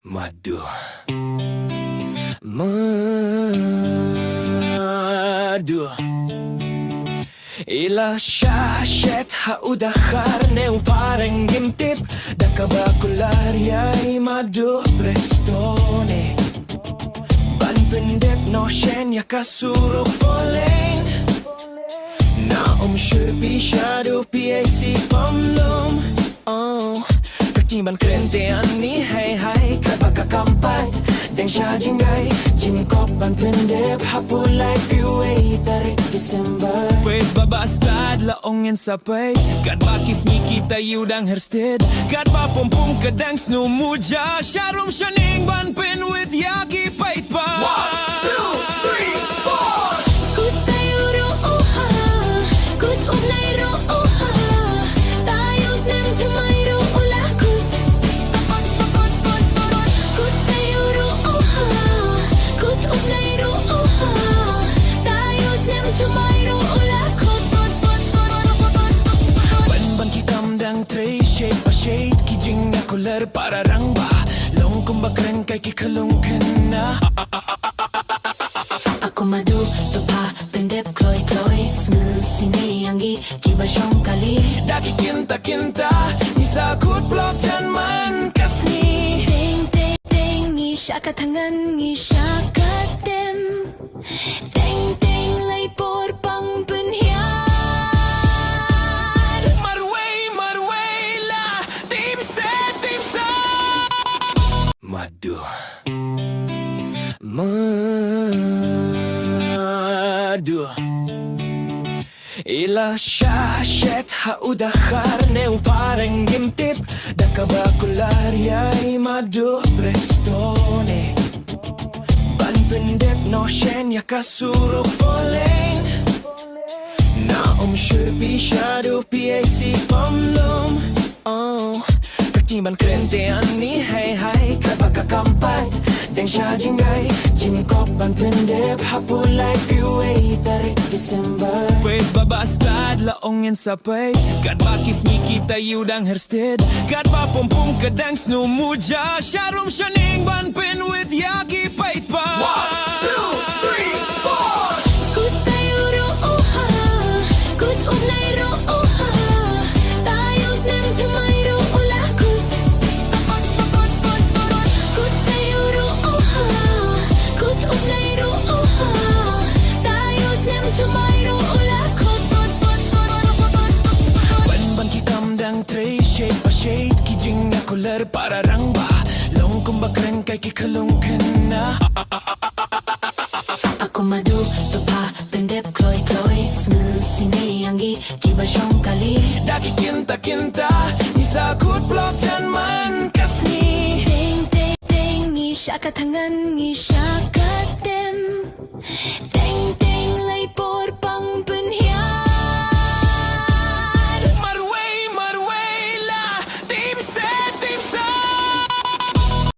Madu Madu Ila syashet haudakhar neu parang gimtip Dakaba kular yai madu prestone Ban pyndep no shen yaka surok volen Na syurpi shadow PAC pamlum Ketimbang kerentean ni hai Kapakakampat Dan syajingay Jingkop ban pyndep Hapoh life you wait Tarik Desember Wait babastad laongin sa pait Kad bakis ni kita yudang hersted Kad papumpum kadang snu muja Syarum syaning ban pen with yaki pait pa 1, 2, 3, 4 Shade pa shade kijing na kular para rangba long kumbakren kay kikalungkan na Ako madu tupa pyndep kloy kloy sini anggi kiba syong kali daki kinta isakut blok jan man kasni ting ting ting ni syakat tangan ni syakat dem ting ting lay por pang penhian Madu Madu Ila syashet haudakhar neu parang gimtip Dakaba kular yai madu prestone Ban pyndep no shen yaka surok volen Na syurpi shadow PAC pamlum Ketimbang kerentean ni hai Kapakakampat Dan syajingay Jingkop ban pyndep Hapoh life you wait Tarik Desember Wait babastad laongin sa pait Kad bakis ni kita yudang hersted Kad papumpum kadang snu muja Syarum syaning ban pen with yaki pait pa 1, 2, 3, 4 Shade pa shade kijing na kular para rangba long kumbakren kay kikalungkan na Ako madu tupa pyndep kloy kloy sini anggi kiba syong kali daki kinta isakut blok jan man kasni ting ting ting ni syakat tangan ni syakat dem